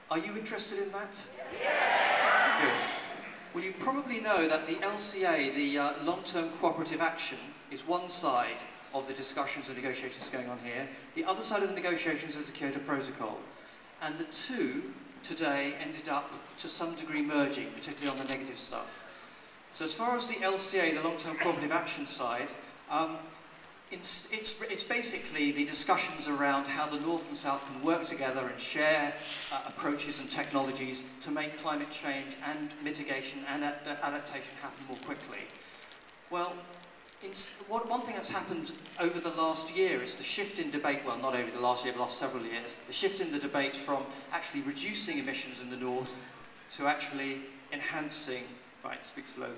Are you interested in that? Yeah. Good. Well, you probably know that the LCA, the long-term cooperative action, is one side of the discussions and negotiations going on here. The other side of the negotiations is the Kyoto Protocol. And the two today ended up to some degree merging, particularly on the negative stuff. So as far as the LCA, the long-term cooperative action side, it's basically the discussions around how the North and South can work together and share approaches and technologies to make climate change and mitigation and adaptation happen more quickly. Well, one thing that's happened over the last year is the shift in debate, well, not over the last year, but the last several years, the shift in the debate from actually reducing emissions in the North to actually enhancing, right, speak slowly,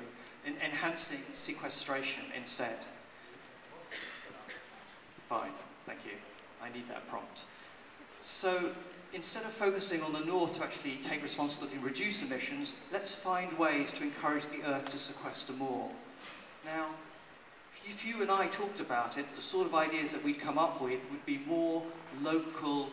enhancing sequestration instead. Fine, thank you. I need that prompt. So instead of focusing on the North to actually take responsibility and reduce emissions, let's find ways to encourage the Earth to sequester more. Now, if you and I talked about it, the sort of ideas that we'd come up with would be more local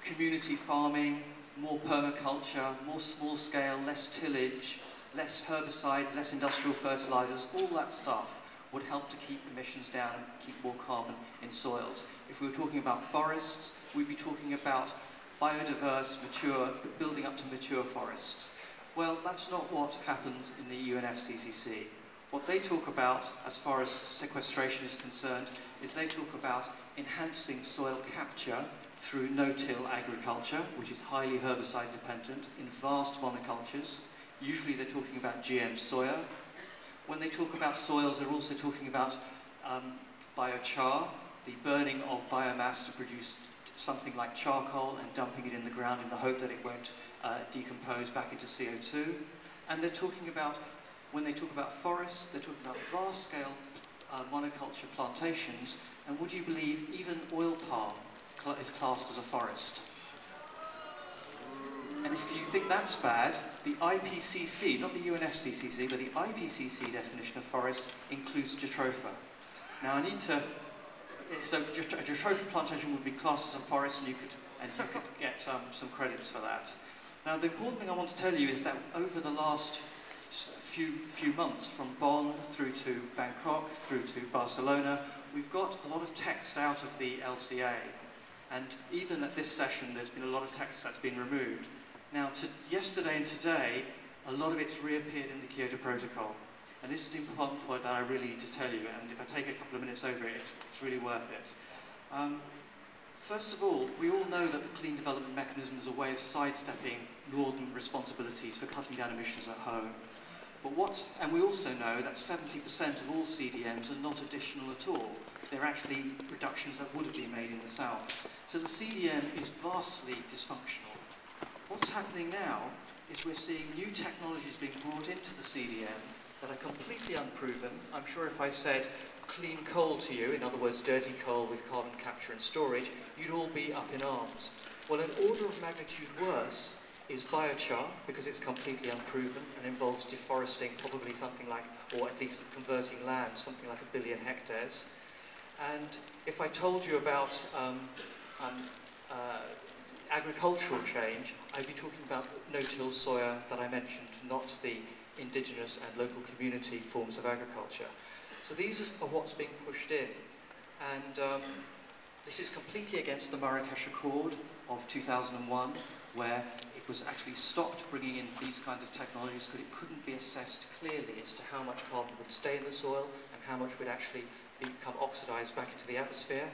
community farming, more permaculture, more small scale, less tillage, less herbicides, less industrial fertilizers, all that stuff would help to keep emissions down and keep more carbon in soils. If we were talking about forests, we'd be talking about biodiverse, mature, building up to mature forests. Well, that's not what happens in the UNFCCC. What they talk about, as far as sequestration is concerned, is they talk about enhancing soil capture through no-till agriculture, which is highly herbicide dependent, in vast monocultures. Usually they're talking about GM soya. When they talk about soils, they're also talking about biochar, the burning of biomass to produce something like charcoal and dumping it in the ground in the hope that it won't decompose back into CO2. And they're talking about, when they talk about forests, they're talking about vast-scale monoculture plantations. And would you believe even oil palm is classed as a forest? And if you think that's bad, the IPCC, not the UNFCCC, but the IPCC definition of forest includes jatropha. Now I need to, so a jatropha plantation would be classed as a forest, and you could get some credits for that. Now the important thing I want to tell you is that over the last few months, from Bonn through to Bangkok, through to Barcelona, we've got a lot of text out of the LCA. And even at this session, there's been a lot of text that's been removed. Now, yesterday and today, a lot of it's reappeared in the Kyoto Protocol. And this is an important point that I really need to tell you, and if I take a couple of minutes over it, it's really worth it. First of all, we all know that the Clean Development Mechanism is a way of sidestepping northern responsibilities for cutting down emissions at home. And we also know that 70% of all CDMs are not additional at all. They're actually reductions that would have been made in the south. So the CDM is vastly dysfunctional. What's happening now is we're seeing new technologies being brought into the CDM that are completely unproven. I'm sure if I said clean coal to you, in other words, dirty coal with carbon capture and storage, you'd all be up in arms. Well, an order of magnitude worse is biochar, because it's completely unproven and involves deforesting probably something like, or at least converting land, something like 1 billion hectares. And if I told you about agricultural change, I'd be talking about no-till soya that I mentioned, not the indigenous and local community forms of agriculture. So these are what's being pushed in. And this is completely against the Marrakesh Accord of 2001, where it was actually stopped bringing in these kinds of technologies because it couldn't be assessed clearly as to how much carbon would stay in the soil and how much would actually become oxidized back into the atmosphere.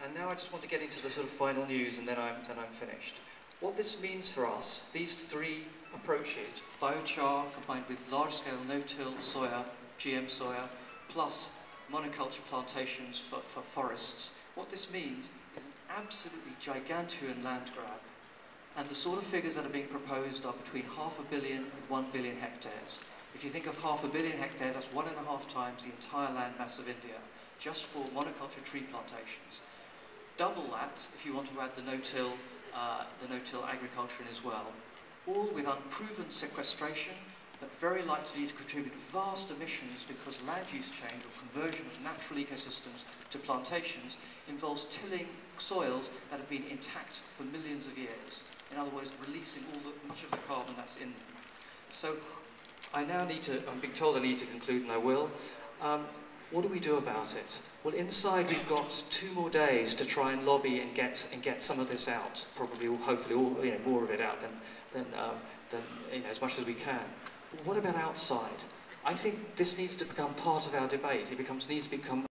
And now I just want to get into the sort of final news, and then I'm finished. What this means for us, these three approaches, biochar combined with large-scale no-till soya, GM soya, plus monoculture plantations for forests, what this means is an absolutely gigantuan land grab. And the sort of figures that are being proposed are between 500 million and 1 billion hectares. If you think of 500 million hectares, that's 1.5 times the entire land mass of India, just for monoculture tree plantations. Double that if you want to add the no-till agriculture in as well. All with unproven sequestration, but very likely to contribute vast emissions because land use change or conversion of natural ecosystems to plantations involves tilling soils that have been intact for millions of years. In other words, releasing much of the carbon that's in them. So I now need to, I'm being told I need to conclude, and I will. What do we do about it? Well, inside we've got 2 more days to try and lobby and get some of this out. Probably, hopefully, more of it out than as much as we can. But what about outside? I think this needs to become part of our debate. It needs to become